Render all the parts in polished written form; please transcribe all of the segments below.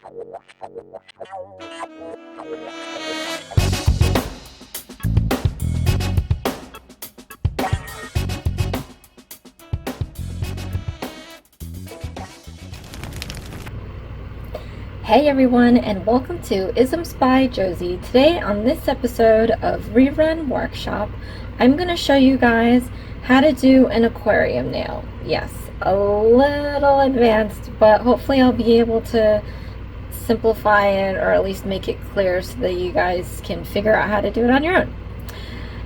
Hey everyone, and welcome to IsmsbyJBM. Today on this episode of Rerun Workshop, I'm going to show you guys how to do an aquarium nail. Yes, a little advanced, but hopefully I'll be able to simplify it or at least make it clear so that you guys can figure out how to do it on your own.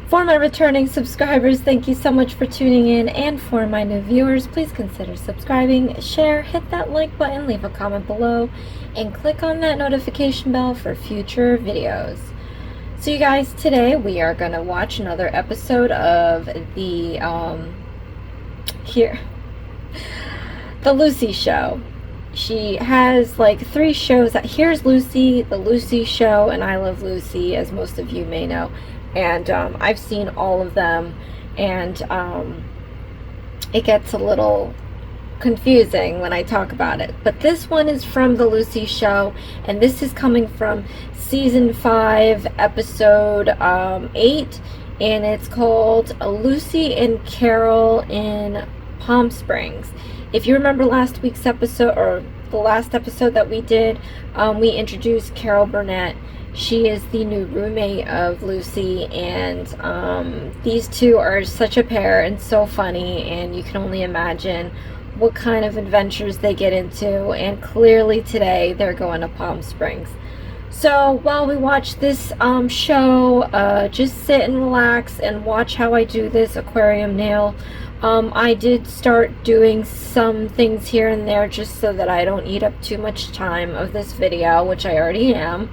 For my returning subscribers, thank you so much for tuning in, and for my new viewers, please consider subscribing, share, hit that like button, leave a comment below, and click on that notification bell for future videos. So you guys, today we are going to watch another episode of the Lucy Show. She has like 3 shows. Here's Lucy, the Lucy Show, and I Love Lucy, as most of you may know. And I've seen all of them, and it gets a little confusing when I talk about it. But this one is from the Lucy Show, and this is coming from season 5, episode 8, and it's called Lucy and Carol in Palm Springs. If you remember last week's episode, or the last episode that we did, we introduced Carol Burnett. She is the new roommate of Lucy, and these two are such a pair and so funny, and you can only imagine what kind of adventures they get into. And clearly today they're going to Palm Springs. So while we watch this show, just sit and relax and watch how I do this aquarium nail. I did start doing some things here and there just so that I don't eat up too much time of this video, which I already am.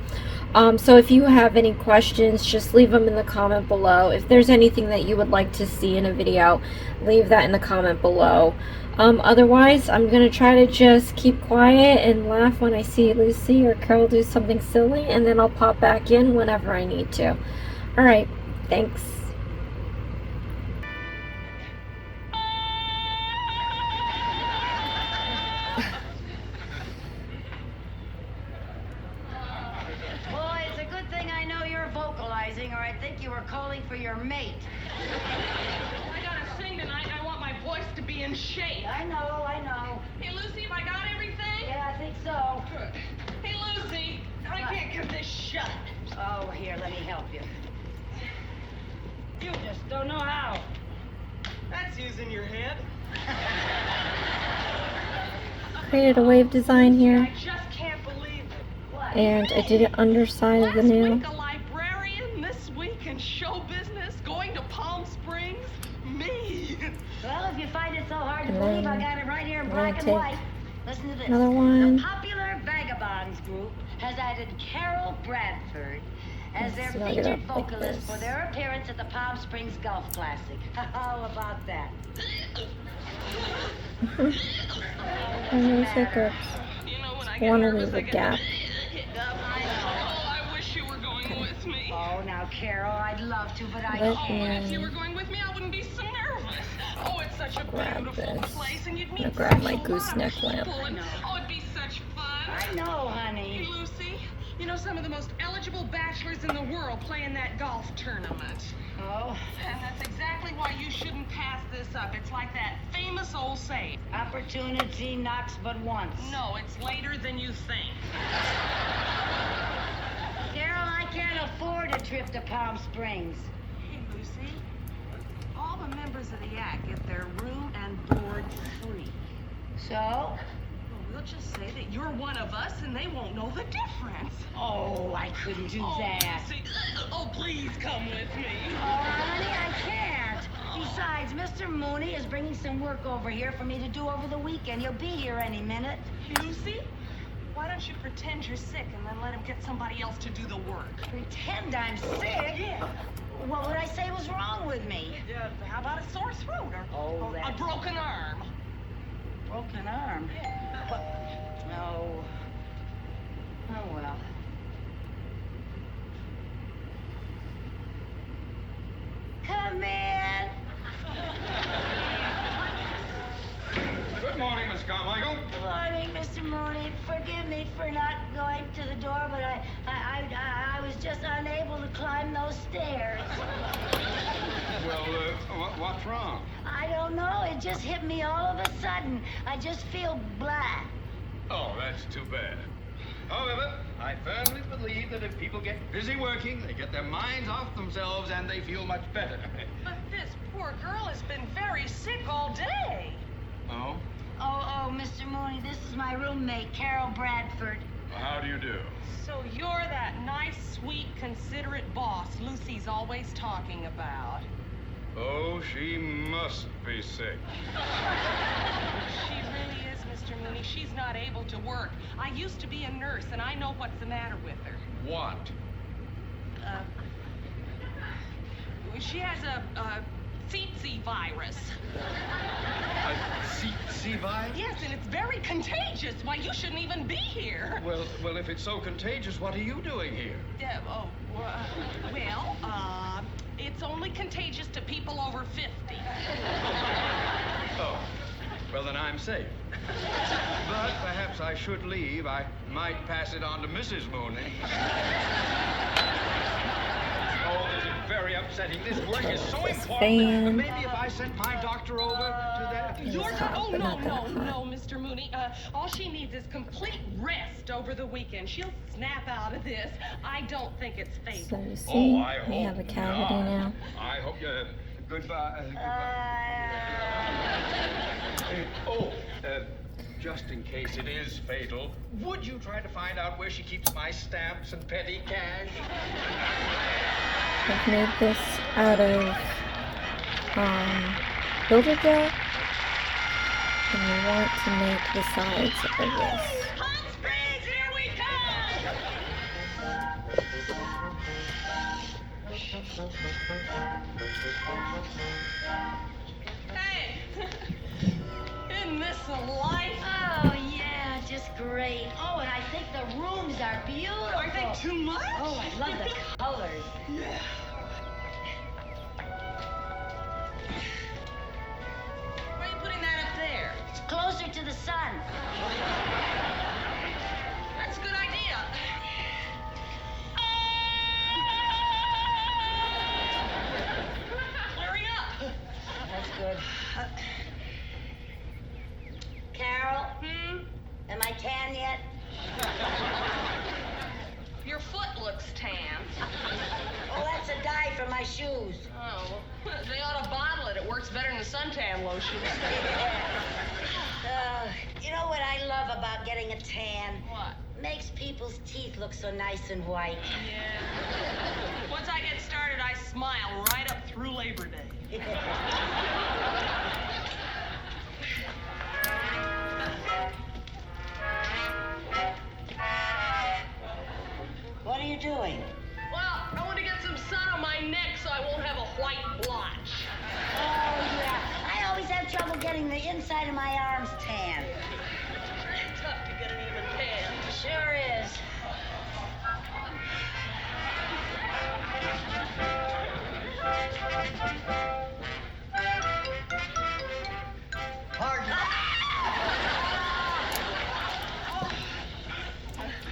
So if you have any questions, just leave them in the comment below. If there's anything that you would like to see in a video, leave that in the comment below. Otherwise, I'm going to try to just keep quiet and laugh when I see Lucy or Carol do something silly, and then I'll pop back in whenever I need to. Alright, thanks. Or I think you were calling for your mate. I gotta sing tonight. I want my voice to be in shape. I know. Hey, Lucy, have I got everything? Yeah, I think so. Good. Hey, Lucy, I can't get this shut. Oh, here, let me help you. You just don't know how. That's using your head. Created a wave design here, I just can't believe it. What? and I did it underside of the Last nail. week a librarian, this week in show business, going to Palm Springs. Me. Well, if you find it so hard to And believe, then I got it right here in I'm gonna black and take white. Listen to this. another one. The Popular Vagabonds group has added Carol Bradford as their Snug it featured up like vocalist this. for their appearance at the Palm Springs Golf Classic. How about that? And those hiccups. You know, when I I get want to nervous, leave I a get gap. I wish you were going with me. Oh, now, Carol, I'd love to, but I Let Oh, can't. and if you were going with me, I wouldn't be so nervous. Oh, it's such a Grab beautiful this. place, and you'd I'm meet gonna grab my such a lot gooseneck of lamp. people, and oh, it'd be such fun. I know, Hey, honey. Lucy, you know some of the most eligible bachelors in the world play in that golf tournament. Oh, And that's exactly why you shouldn't pass this up. It's like that famous old saying. opportunity knocks but once. No, it's later than you think. Carol, I can't afford a trip to Palm Springs. Hey, Lucy, all the members of the act get their room and board free. So? Well, we'll just say that you're one of us, and they won't know the difference. Oh, I couldn't do that. Lucy, oh, please come with me. Oh, honey, I can't. Besides, Mr. Mooney is bringing some work over here for me to do over the weekend. He'll be here any minute. Hey, Lucy, why don't you pretend you're sick and then let him get somebody else to do the work? Pretend I'm sick? Yeah. What would I say was wrong with me? Yeah, how about a sore throat or Oh, a that broken arm? broken arm. No. Oh, well. Come in. Good morning, Miss Carmichael. Good morning, Mr. Mooney. Forgive me for not going to the door, but I was just unable to climb those stairs. Well, what's wrong? I don't know. It just hit me all of a sudden. I just feel blah. Oh, that's too bad. However, I firmly believe that if people get busy working, they get their minds off themselves and they feel much better. But this poor girl has been very sick all day. Oh? Oh, Mr. Mooney, this is my roommate, Carol Bradford. Well, how do you do? So you're that nice, sweet, considerate boss Lucy's always talking about. Oh, she must be sick. She really is, Mr. Mooney. She's not able to work. I used to be a nurse, and I know what's the matter with her. What? She has a tsetse virus. A C virus? Yes, and it's very contagious. Why, you shouldn't even be here. Well, if it's so contagious, what are you doing here? It's only contagious to people over 50. Oh, well, then I'm safe. But perhaps I should leave. I might pass it on to Mrs. Mooney. Oh, this is very upsetting. This work is so important. fan. Maybe if I sent my doctor over to that. Oh, no, Mr. Mooney. All she needs is complete rest over the weekend. She'll snap out of this. I don't think it's So fatal. you see, Oh, I we hope have a cavity not. now. I hope you. Goodbye. Just in case it is fatal, would you try to find out where she keeps my stamps and petty cash? I've made this out of builder gel, and we want to make the sides of this. Hot springs, here we come! Hey! Isn't this a life? Oh, yeah, just great. Oh, and I think the rooms are beautiful. Aren't they too much? Oh, I love the colors. Yeah. Why are you putting that up there? It's closer to the sun. That's a good idea. Hurry up. That's good. Carol, am I tan yet? Your foot looks tan. Oh, that's a dye for my shoes. Oh, they ought to bottle it. It works better than the suntan lotion. You know what I love about getting a tan? What? Makes people's teeth look so nice and white. Yeah. Once I get started, I smile right up through Labor Day. What are you doing? Well, I want to get some sun on my neck so I won't have a white blotch. Oh, yeah. I always have trouble getting the inside of my arms tan. Tough to get an even tan. Sure is. Pardon?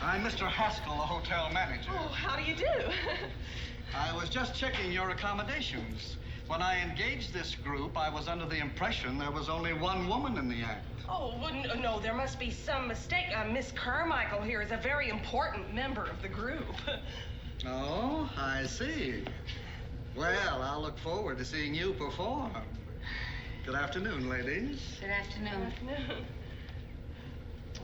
I'm Mr. Haskell, the hotel manager. Oh, how do you do? I was just checking your accommodations. When I engaged this group, I was under the impression there was only one woman in the act. Oh, no, there must be some mistake. Miss Carmichael here is a very important member of the group. Oh, I see. Well, I'll look forward to seeing you perform. Good afternoon, ladies. Good afternoon. No.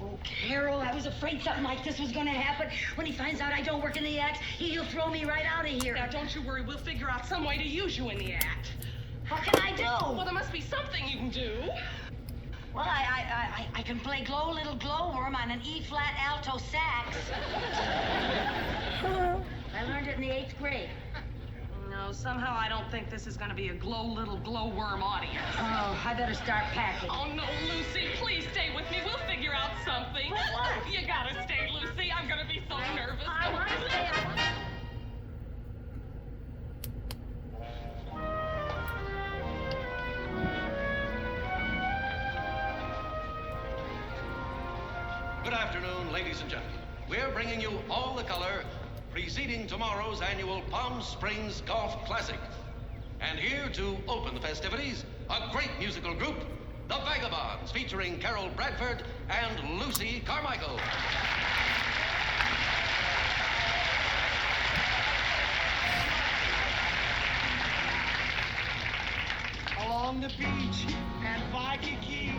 Oh, Carol, I was afraid something like this was going to happen. When he finds out I don't work in the act, he'll throw me right out of here. Now, don't you worry. We'll figure out some way to use you in the act. What can I do? Well, there must be something you can do. Well, I can play Glow Little Glowworm on an E-flat alto sax. I learned it in the 8th grade. No, somehow I don't think this is going to be a glow little glowworm audience. Oh, I better start packing. Oh, no, Lucy, please stay with me. We'll figure out something. What? You gotta stay, Lucy. I'm gonna be so nervous. I want to stay. Good afternoon, ladies and gentlemen. We're bringing you all the color preceding tomorrow's annual Palm Springs Golf Classic. And here to open the festivities, a great musical group, the Vagabonds, featuring Carol Bradford and Lucy Carmichael. Along the beach at Waikiki,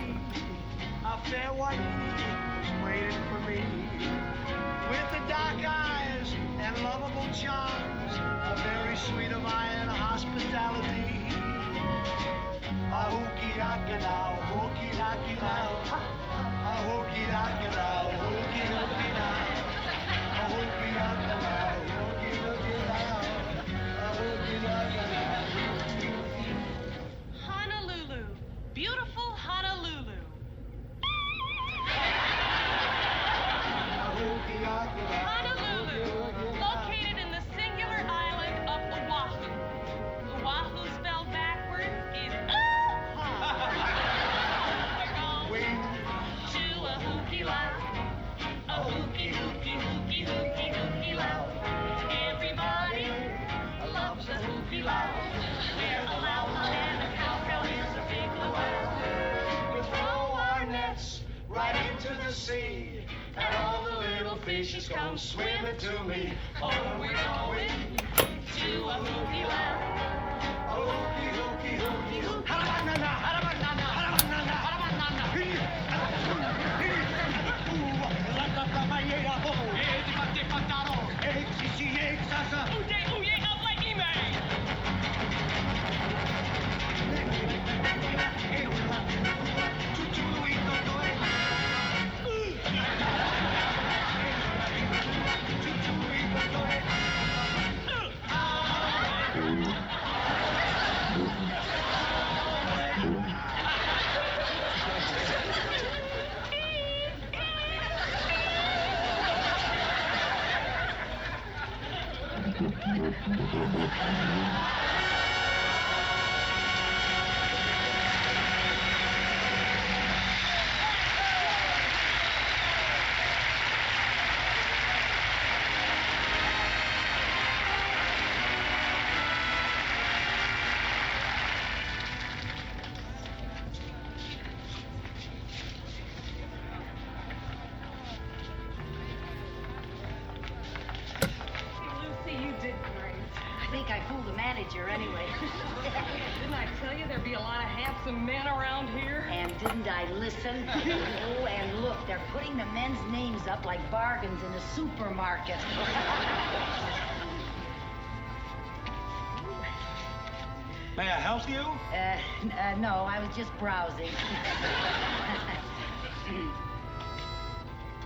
a fair white lady was waiting for me. With the dark eyes and lovable charms, a very sweet of iron hospitality. A hooky daka now, hooky daki now. A hooky daka now, hooky dooky now. A hooky daka now, hooky dooky now. A hooky daka now. Honolulu. Beautiful Honolulu. Honolulu, located in the singular island of Oahu. Oahu spelled backward is We're going to a hooky loud. A hooky, hooky, hooky, hooky, hooky loud. Everybody loves a hooky loud. Where a loud and a cowbell is a big luau. We throw our nets right into the sea, and all the little fishes come swimming to me. Oh, we're going to a hooky loud. A hooky, hooky, hooky, hooky. Halabanana, halabanana, halabanana, halabanana. Uye, habla ime. Lucy, you did great. I think I fooled the manager anyway. Didn't I tell you there'd be a lot of handsome men around here? And didn't I listen? Oh, and look, they're putting the men's names up like bargains in a supermarket. May I help you? No, I was just browsing.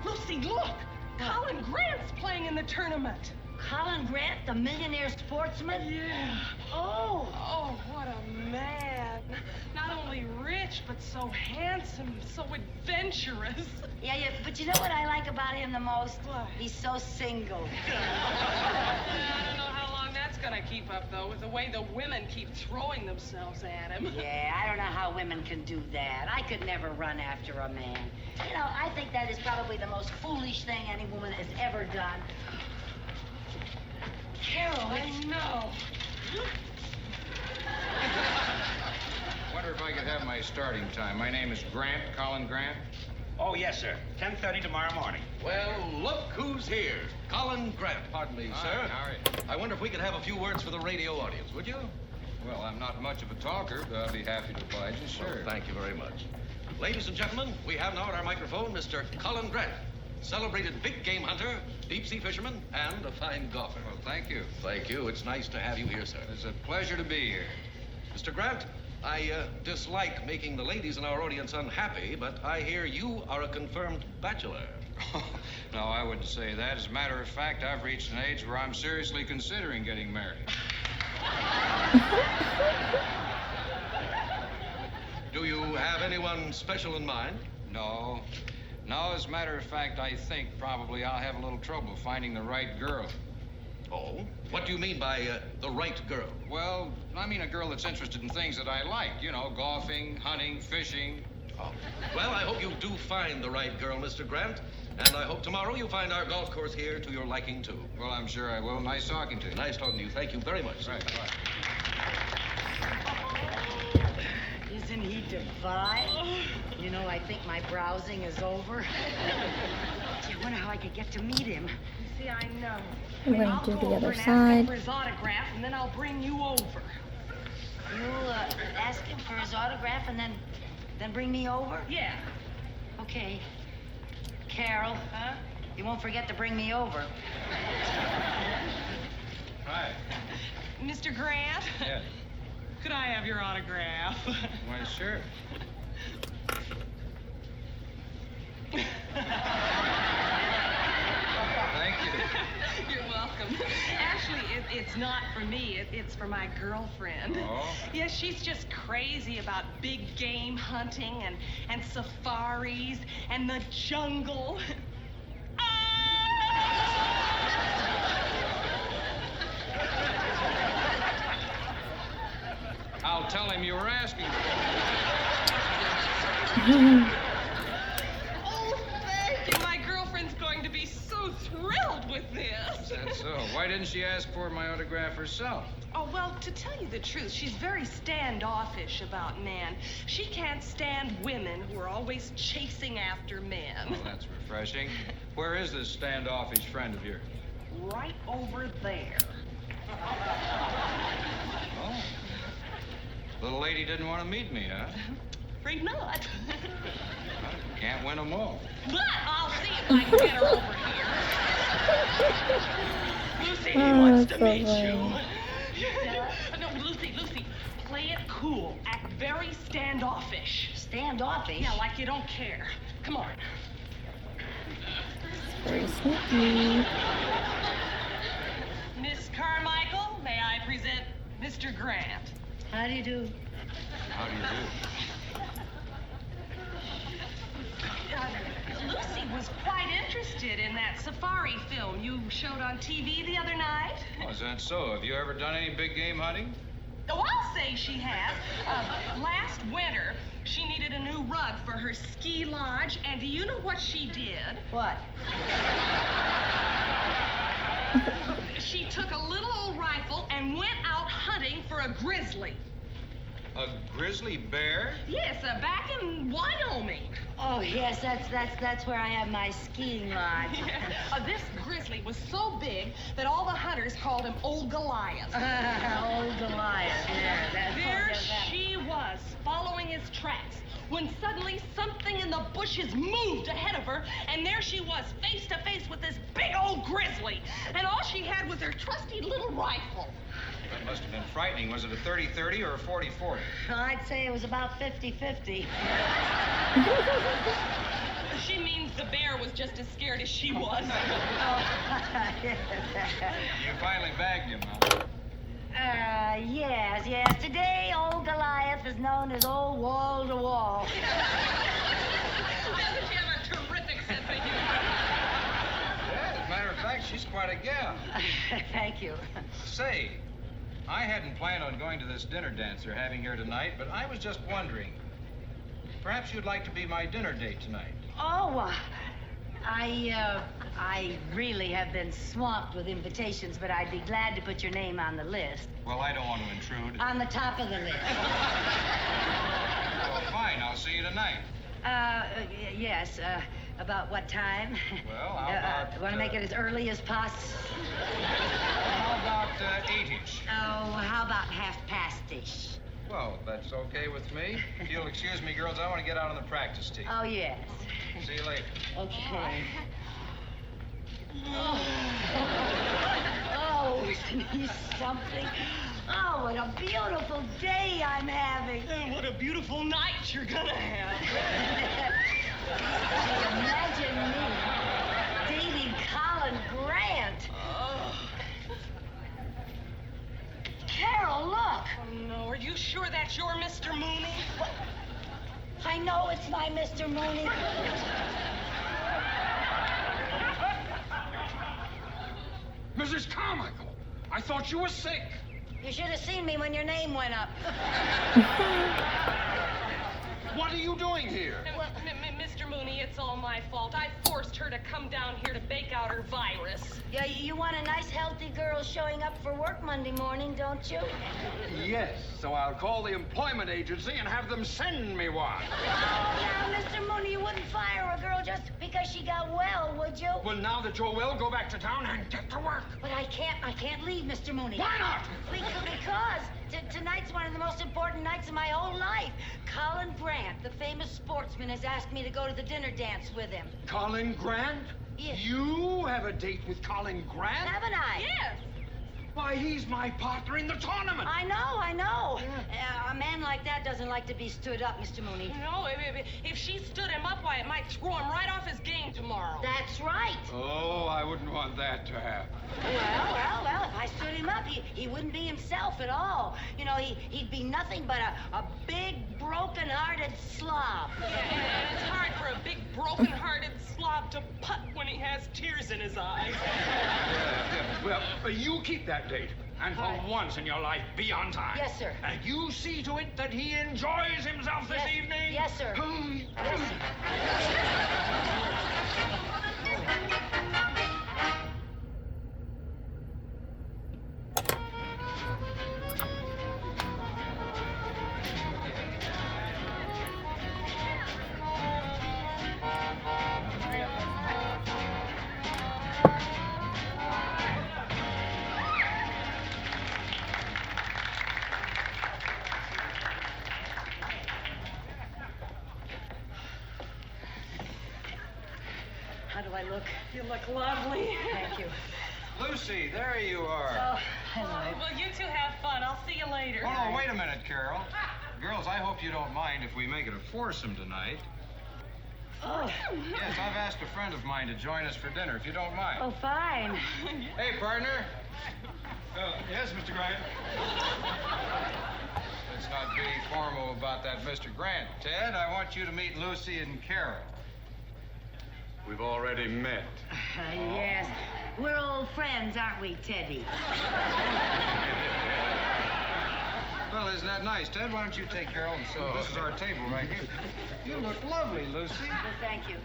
Lucy, look! Colin Grant's playing in the tournament. Colin Grant, the millionaire sportsman? Yeah. Oh. Oh, what a man. Not only rich, but so handsome, so adventurous. Yeah, but you know what I like about him the most? What? He's so single. I don't know how long that's gonna keep up, though, with the way the women keep throwing themselves at him. Yeah, I don't know how women can do that. I could never run after a man. You know, I think that is probably the most foolish thing any woman has ever done. Carol, I know. Wonder if I could have my starting time. My name is Grant, Colin Grant. Oh, yes, sir. 10:30 tomorrow morning. Well, look who's here. Colin Grant, pardon me, Hi, sir. how are you? I wonder if we could have a few words for the radio audience, would you? Well, I'm not much of a talker, but I'll be happy to oblige you, sure. Well, thank you very much. Ladies and gentlemen, we have now at our microphone Mr. Colin Grant, celebrated big game hunter, deep-sea fisherman, and a fine golfer. Well, thank you. Thank you. It's nice to have you here, sir. It's a pleasure to be here. Mr. Grant, I dislike making the ladies in our audience unhappy, but I hear you are a confirmed bachelor. No, I wouldn't say that. As a matter of fact, I've reached an age where I'm seriously considering getting married. Do you have anyone special in mind? No. No, as a matter of fact, I think probably I'll have a little trouble finding the right girl. Oh? What do you mean by the right girl? Well, I mean a girl that's interested in things that I like. You know, golfing, hunting, fishing. Oh. Well, I hope you do find the right girl, Mr. Grant. And I hope tomorrow you find our golf course here to your liking, too. Well, I'm sure I will. Nice talking to you. Nice talking to you. Thank you very much. Right, bye. Isn't he divine? You know, I think my browsing is over. Gee, I wonder how I could get to meet him. See, I know. I'm going I'll to do go the over other and ask him side. for his autograph, and then I'll bring you over. You'll ask him for his autograph and then bring me over? Yeah. Okay. Carol, Huh? you won't forget to bring me over. Hi. Mr. Grant? Yeah. Could I have your autograph? Why, sure. Thank you. You're welcome. Actually, it's not for me. It's for my girlfriend. Oh? Yes, she's just crazy about big game hunting and safaris and the jungle. I'll tell him you were asking. Oh, thank you. My girlfriend's going to be so thrilled with this. Is that so? Why didn't she ask for my autograph herself? Oh, well, to tell you the truth, she's very standoffish about men. She can't stand women who are always chasing after men. Well, that's refreshing. Where is this standoffish friend of yours? Right over there. Oh. Little lady didn't want to meet me, huh? Afraid not. Can't win them all. But I'll see if I can get her over here. Lucy, he Oh, wants that's to so meet funny. you. No, Lucy, play it cool. Act very standoffish. Standoffish? Yeah, like you don't care. Come on. Very sneaky. Miss Carmichael, may I present Mr. Grant? How do you do? How do you do? Lucy was quite interested in that safari film you showed on TV the other night. Oh, is that so? Have you ever done any big game hunting? Oh, I'll say she has. Last winter, she needed a new rug for her ski lodge, and do you know what she did? What? She took a little old rifle and went out hunting for a grizzly. A grizzly bear? Yes, back in Wyoming. Oh, yes, that's where I have my skiing lodge. This grizzly was so big that all the hunters called him Old Goliath. Old Goliath, yeah. There she was, following his tracks, when suddenly something in the bushes moved ahead of her, and there she was, face to face with this big old grizzly. And all she had was her trusty little rifle. That must have been frightening. Was it a 30-30 or a 40-40? I'd say it was about 50-50. She means the bear was just as scared as she was. You finally bagged him, huh? Yes. Today, old Goliath is known as Old Wall to Wall. Doesn't she have a terrific sense of humor? Yeah, as a matter of fact, she's quite a gal. Thank you. Say, I hadn't planned on going to this dinner dance they're having here tonight, but I was just wondering. Perhaps you'd like to be my dinner date tonight. Oh, I really have been swamped with invitations, but I'd be glad to put your name on the list. Well, I don't want to intrude. On the top of the list. Well, fine. I'll see you tonight. Yes. About what time? Well, how about... Want to make it as early as possible? How about 8-ish? Oh, how about 1:30-ish? Well, that's okay with me. If you'll excuse me, girls, I want to get out on the practice tee. Oh, yes. See you later. Okay. Oh, isn't he something? Oh, what a beautiful day I'm having. And what a beautiful night you're gonna have. Imagine me dating Colin Grant. Oh. Carol, look. Oh, no, are you sure that's your Mr. Mooney? I know it's my Mr. Mooney. Mrs. Carmichael, I thought you were sick. You should have seen me when your name went up. What are you doing here? Mr. Mooney, it's all my fault. I forced forced her to come down here to bake out her virus. Yeah, you want a nice, healthy girl showing up for work Monday morning, don't you? Yes, so I'll call the employment agency and have them send me one. Oh, now, Mr. Mooney, you wouldn't fire a girl just because she got well, would you? Well, now that you're well, go back to town and get to work. But I can't leave, Mr. Mooney. Why not? Because tonight's one of the most important nights of my whole life. Colin Grant, the famous sportsman, has asked me to go to the dinner dance with him. Colin Grant? Yes. You have a date with Colin Grant? Haven't I? Yes. Why, he's my partner in the tournament. I know. A man like that doesn't like to be stood up, Mr. Mooney. No, if she stood him up, why, it might throw him right off his game tomorrow. That's right. Oh, I wouldn't want that to happen. Well, if I stood him up, he wouldn't be himself at all. You know, he'd be nothing but a big, broken-hearted slob. Yeah, and it's hard for a big, broken-hearted slob to putt when he has tears in his eyes. Well, you keep that date. And for once in your life, be on time. Yes, sir. And you see to it that he enjoys himself this evening. Yes, sir. Yes, sir. How do I look? You look lovely. Thank you. Lucy, there you are. Oh, hello. Well, you two have fun. I'll see you later. Oh, no, wait a minute, Carol. Girls, I hope you don't mind if we make it a foursome tonight. Oh. Yes, I've asked a friend of mine to join us for dinner, if you don't mind. Oh, fine. Hey, partner. Yes, Mr. Grant. Let's not be formal about that, Mr. Grant. Ted, I want you to meet Lucy and Carol. We've already met. Yes. We're old friends, aren't we, Teddy? Well, isn't that nice, Ted? Why don't you take Carol and sit? This is our table right here. You look lovely, Lucy. Well, thank you.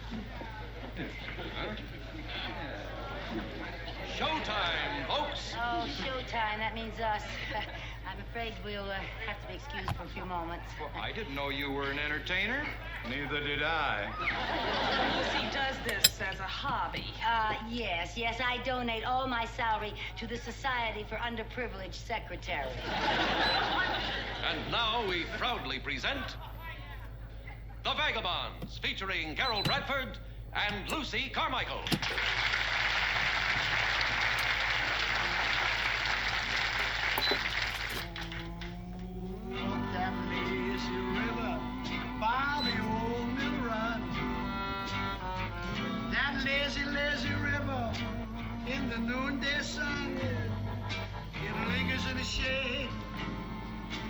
Showtime, folks. Oh, showtime. That means us. I'm afraid we'll have to be excused for a few moments. Well, I didn't know you were an entertainer. Neither did I. Lucy does this as a hobby. Yes. I donate all my salary to the Society for Underprivileged Secretaries. And now we proudly present The Vagabonds, featuring Carol Bradford and Lucy Carmichael. That lazy river by the old mill run. That lazy, lazy river in the noonday sun. It lingers in the shade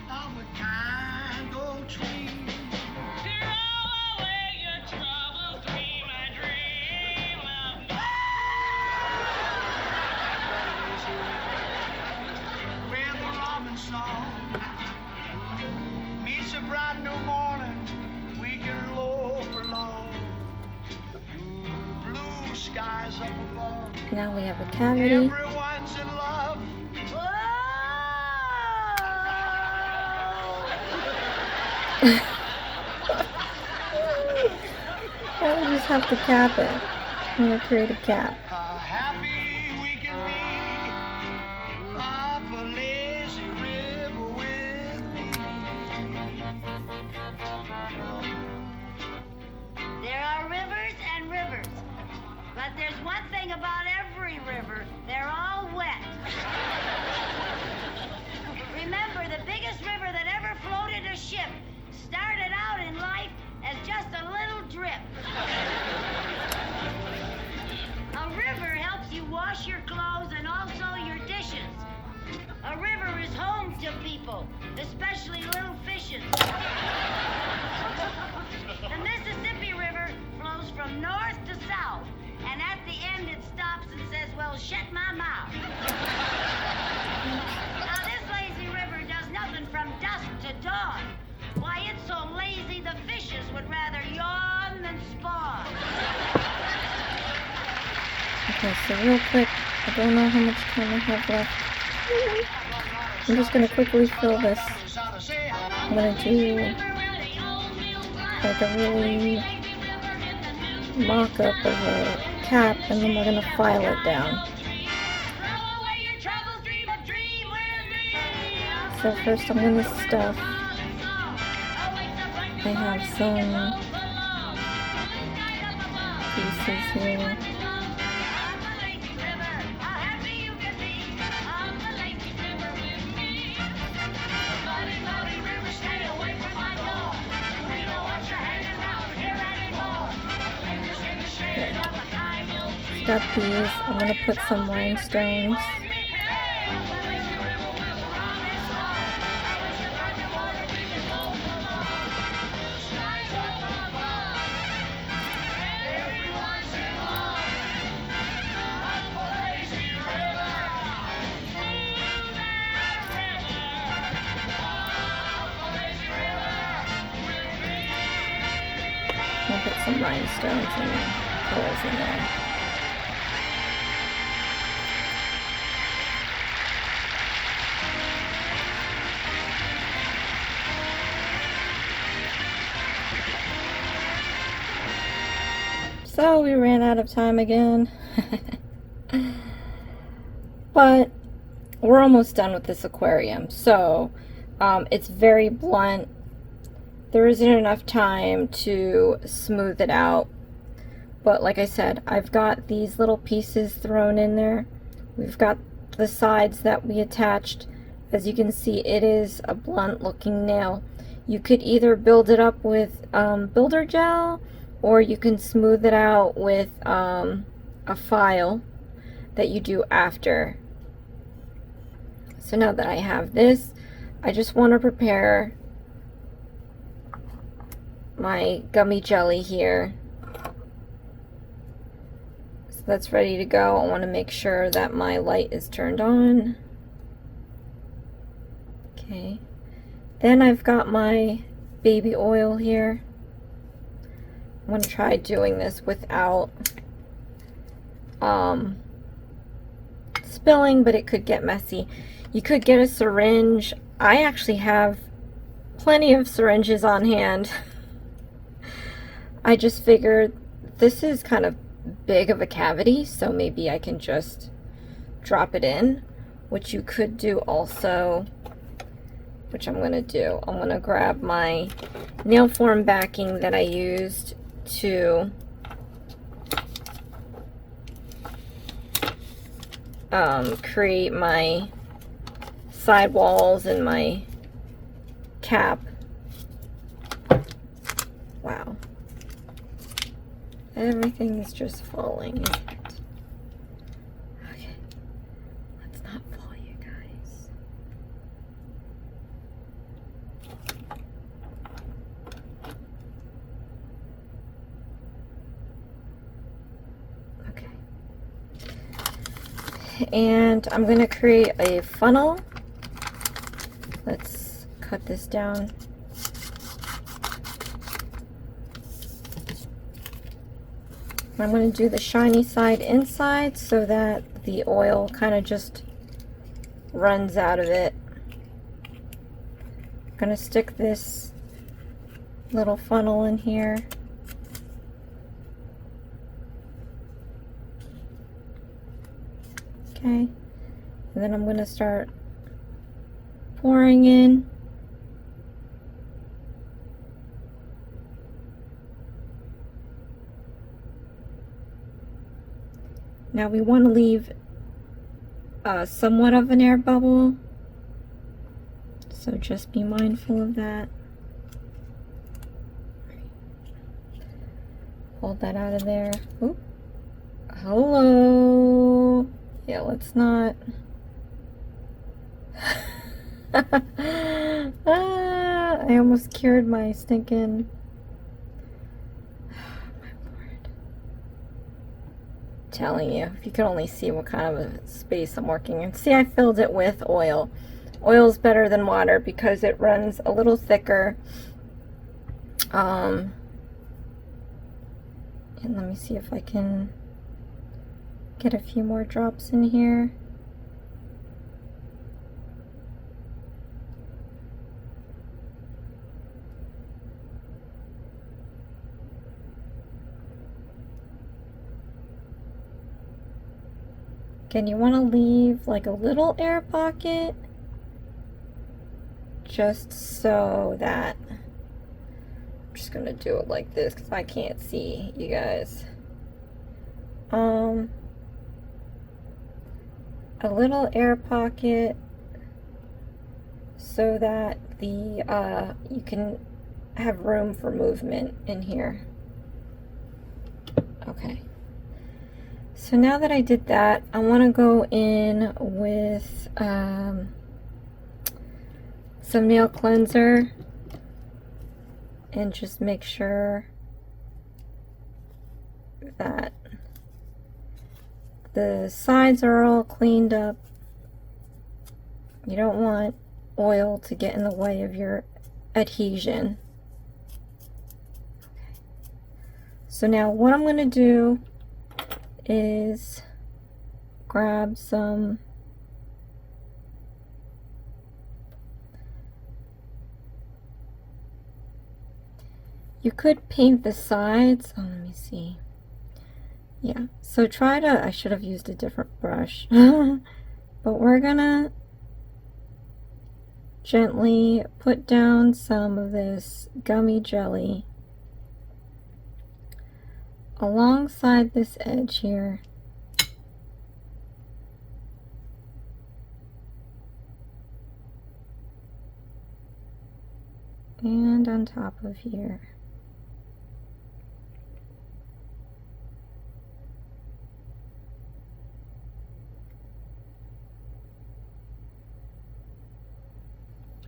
of a kind old tree. Throw away your troubles, dream a dream of Where the robin song meets a bright new morning, we can low for long. Blue skies up above, Now we have a cavity. everyone's in love. Now we just have to cap it. I'm gonna create a cap. How happy we can be up a lazy river with me. There are rivers and rivers. But there's one thing about every river. They're all wet. Remember, the biggest river that ever floated a ship started out in life as just a little drip. A river helps you wash your clothes and also your dishes. A river is home to people, especially little fishes. The Mississippi River flows from north to south, and at the end it stops and says, well, shut my mouth. Now, this lazy river does nothing from dusk to dawn. Why, it's so lazy the fishes would rather yawn than spawn. Okay, so real quick, I don't know how much time I have left. I'm just going to quickly fill this. I'm going to do like a really mock-up of a cap, and then we're going to file it down. So first I'm going to stuff. I have some pieces here. Got these. I'm going to put some rhinestones. I'll put some rhinestones and colors in there. So we ran out of time again. But we're almost done with this aquarium. So it's very blunt. There isn't enough time to smooth it out. But like I said, I've got these little pieces thrown in there. We've got the sides that we attached. As you can see, it is a blunt looking nail. You could either build it up with builder gel, or you can smooth it out with a file that you do after. So now that I have this, I just want to prepare my gummy jelly here. So that's ready to go. I want to make sure that my light is turned on. Okay. Then I've got my baby oil here. I'm going to try doing this without spilling, but it could get messy. You could get a syringe. I actually have plenty of syringes on hand. I just figured this is kind of big of a cavity, so maybe I can just drop it in, which you could do also, which I'm going to do. I'm going to grab my nail form backing that I used to create my sidewalls and my cap. Wow. Everything is just falling, isn't it? Okay. Let's not fall, you guys. Okay. And I'm going to create a funnel. Let's cut this down. I'm going to do the shiny side inside so that the oil kind of just runs out of it. I'm going to stick this little funnel in here. Okay, and then I'm going to start pouring in. Now we want to leave somewhat of an air bubble, so just be mindful of that. Hold that out of there. Oop. Hello. Yeah, let's not. I almost cured my stinking. Telling you, if you could only see what kind of a space I'm working in. See, I filled it with oil. Oil's better than water because it runs a little thicker. And let me see if I can Get a few more drops in here. Again, you want to leave like a little air pocket just so that I'm just gonna do it like this because I can't see you guys. A little air pocket so that the you can have room for movement in here. Okay. So now that I did that, I want to go in with some nail cleanser and just make sure that the sides are all cleaned up. You don't want oil to get in the way of your adhesion. Okay. So now what I'm going to do is grab some you could paint the sides. Oh, let me see. Yeah, so try to, I should have used a different brush. But we're gonna gently put down some of this gummy jelly alongside this edge here. And on top of here.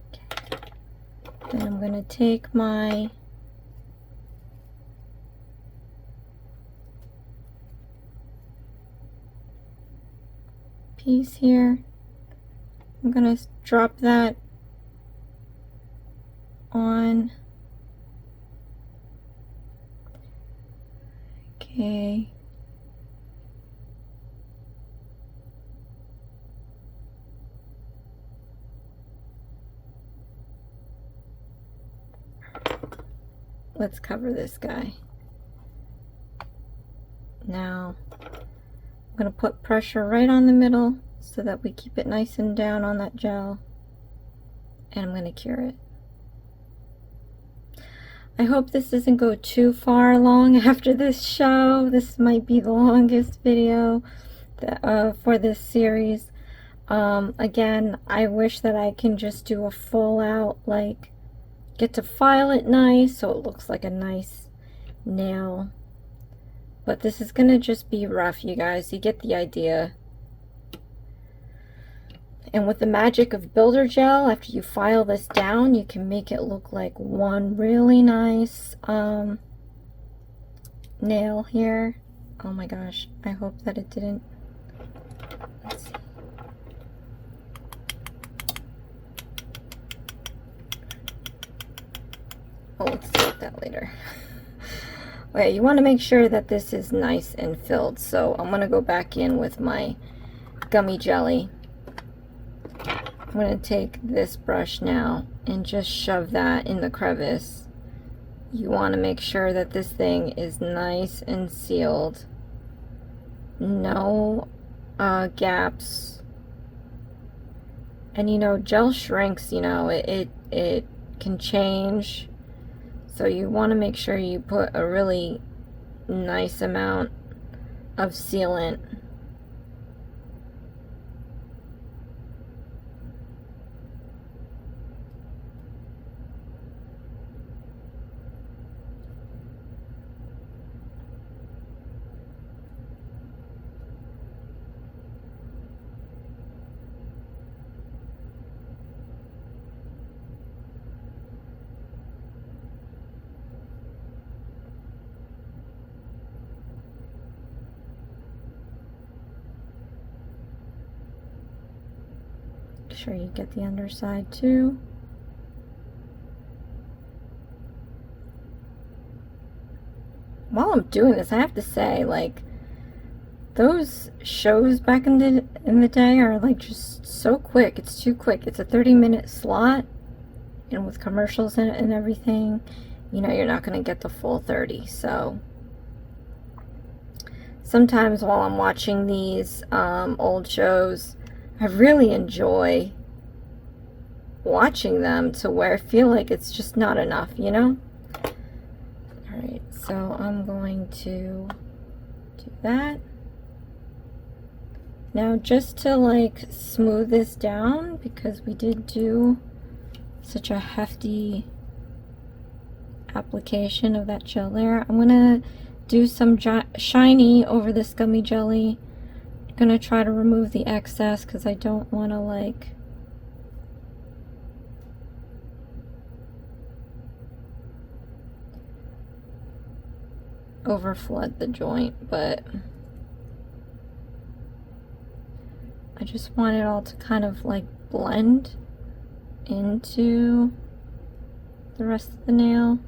Okay. Then I'm going to take my piece here. I'm going to drop that on. Okay. Let's cover this guy. Now, I'm going to put pressure right on the middle so that we keep it nice and down on that gel. And I'm going to cure it. I hope this doesn't go too far along after this show. This might be the longest video for this series. Again, I wish that I can just do a full out, like, get to file it nice so it looks like a nice nail. But this is gonna just be rough, you guys. You get the idea. And with the magic of Builder Gel, after you file this down, you can make it look like one really nice nail here. Oh my gosh, I hope that it didn't. Let's see. Oh, let's do that later. Okay, you want to make sure that this is nice and filled. So I'm going to go back in with my gummy jelly. I'm going to take this brush now and just shove that in the crevice. You want to make sure that this thing is nice and sealed. No gaps. And you know, gel shrinks, you know, it can change. So you want to make sure you put a really nice amount of sealant. Make sure you get the underside too. While I'm doing this, I have to say, like, those shows back in the day are like just so quick. It's too quick. It's a 30-minute slot, and with commercials in it and everything, you know, you're not going to get the full 30. So sometimes while I'm watching these old shows, I really enjoy watching them to where I feel like it's just not enough, you know? Alright, so I'm going to do that. Now, just to like smooth this down, because we did do such a hefty application of that gel there, I'm gonna do some shiny over this gummy jelly. I'm gonna try to remove the excess because I don't want to like overflood the joint, but I just want it all to kind of like blend into the rest of the nail.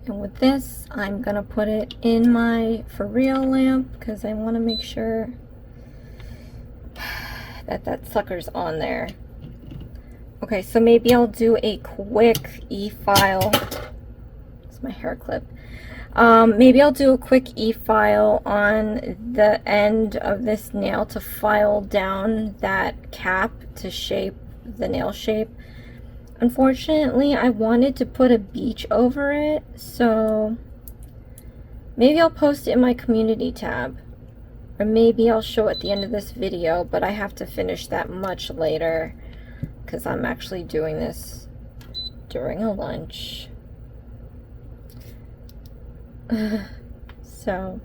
And with this, I'm gonna put it in my for real lamp because I want to make sure that that sucker's on there. Okay, so maybe I'll do a quick e-file. It's my hair clip. Maybe I'll do a quick e-file on the end of this nail to file down that cap to shape the nail shape. Unfortunately, I wanted to put a beach over it, so maybe I'll post it in my community tab, or maybe I'll show it at the end of this video, but I have to finish that much later because I'm actually doing this during a lunch. So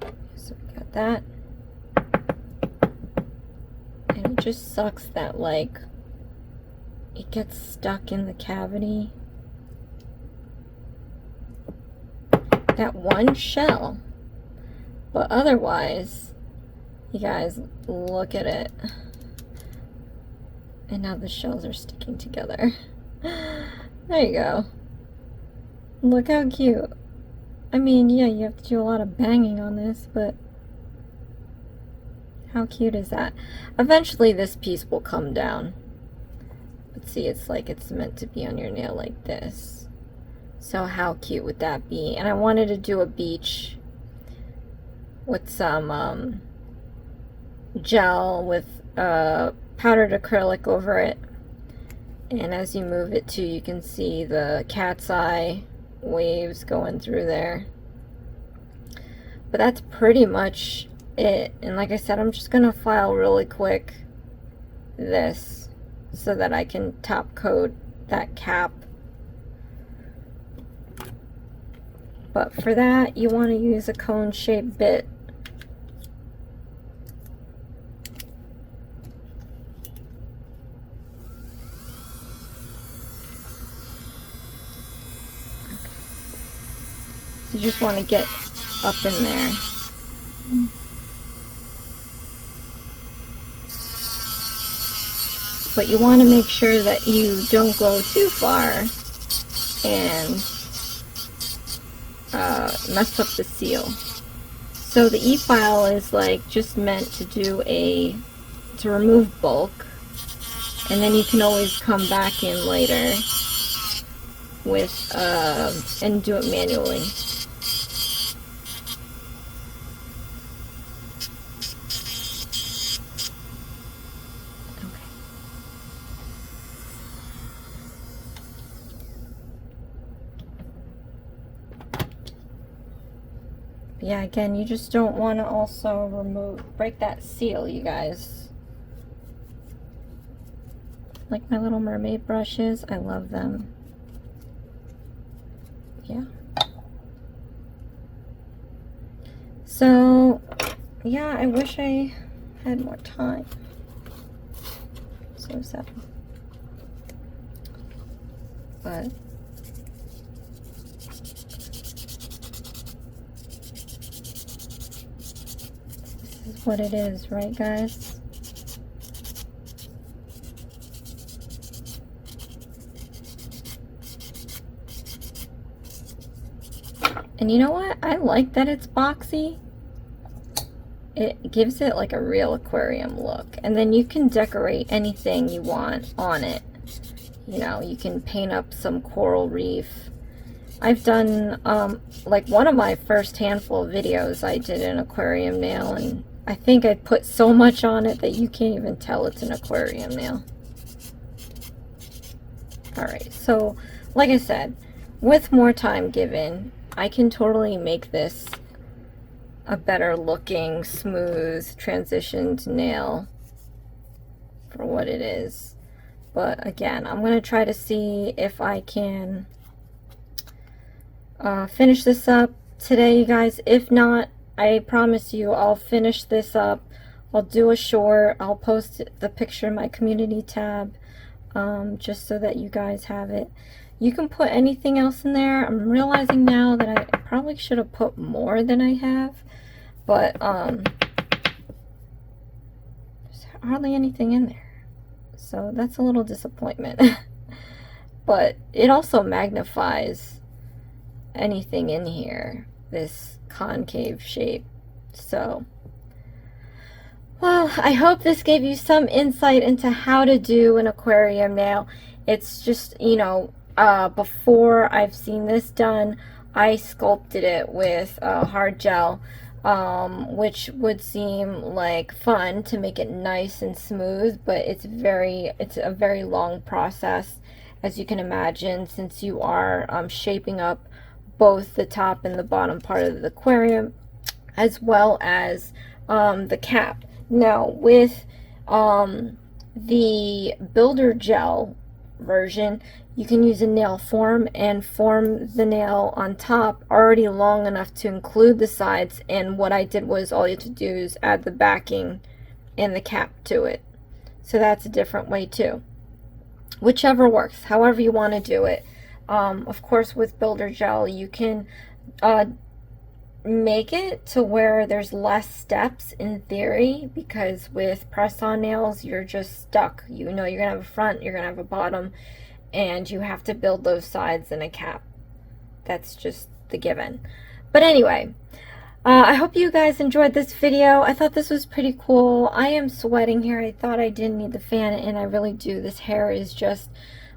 we got that. And it just sucks that like it gets stuck in the cavity. That one shell. But otherwise, you guys, look at it. And now the shells are sticking together. There you go. Look how cute. I mean, yeah, you have to do a lot of banging on this, but how cute is that? Eventually this piece will come down. But see, it's like it's meant to be on your nail like this. So how cute would that be? And I wanted to do a beach with some gel with powdered acrylic over it. And as you move it too, you can see the cat's eye waves going through there. But that's pretty much it. And like I said, I'm just gonna file really quick this so that I can top coat that cap. But for that, you want to use a cone shaped bit. You just want to get up in there. But you want to make sure that you don't go too far and mess up the seal. So the e-file is like just meant to do to remove bulk, and then you can always come back in later with and do it manually. Yeah, again, you just don't want to also break that seal, you guys. Like my little mermaid brushes, I love them. Yeah. So, yeah, I wish I had more time. So sad. But this is what it is, right, guys? And you know what? I like that it's boxy. It gives it like a real aquarium look. And then you can decorate anything you want on it. You know, you can paint up some coral reef. I've done, like one of my first handful of videos, I did an aquarium nail, and I think I put so much on it that you can't even tell it's an aquarium nail. Alright, so like I said, with more time given, I can totally make this a better looking, smooth, transitioned nail for what it is. But again, I'm going to try to see if I can finish this up today, you guys. If not, I promise you I'll finish this up. I'll do a short. I'll post the picture in my community tab, just so that you guys have it. You can put anything else in there. I'm realizing now that I probably should have put more than I have, but there's hardly anything in there. So that's a little disappointment. But it also magnifies anything in here, this concave shape. So, well, I hope this gave you some insight into how to do an aquarium nail. It's just, you know, before I've seen this done, I sculpted it with hard gel, which would seem like fun to make it nice and smooth, but it's a very long process, as you can imagine, since you are shaping up both the top and the bottom part of the aquarium, as well as the cap. Now with the builder gel version, you can use a nail form and form the nail on top already long enough to include the sides, and what I did was all you have to do is add the backing and the cap to it. So that's a different way too. Whichever works, however you want to do it. Of course, with builder gel you can make it to where there's less steps in theory, because with press-on nails you're just stuck. You know, you're gonna have a front, you're gonna have a bottom, and you have to build those sides and a cap. That's just the given. But anyway, I hope you guys enjoyed this video. I thought this was pretty cool. I am sweating here. I thought I didn't need the fan, and I really do. This hair is just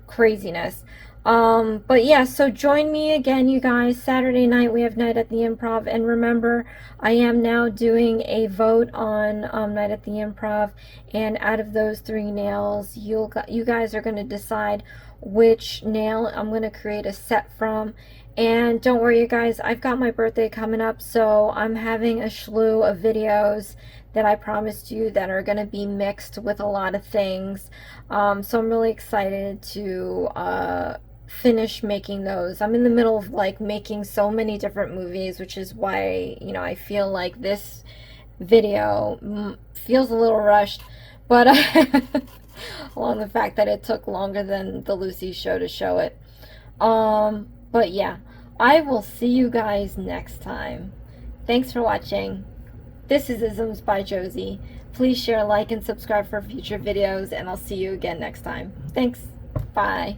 craziness. But yeah, so join me again, you guys. Saturday night we have Night at the Improv, and remember, I am now doing a vote on Night at the Improv, and out of those 3 nails, you guys are going to decide which nail I'm going to create a set from. And don't worry, you guys, I've got my birthday coming up, so I'm having a slew of videos that I promised you that are going to be mixed with a lot of things. So I'm really excited to finish making those. I'm in the middle of like making so many different movies, which is why, you know, I feel like this video feels a little rushed, but along the fact that it took longer than the Lucy show to show it. But yeah, I will see you guys next time. Thanks for watching. This is Isms by Josie. Please share, like, and subscribe for future videos, and I'll see you again next time. Thanks. Bye.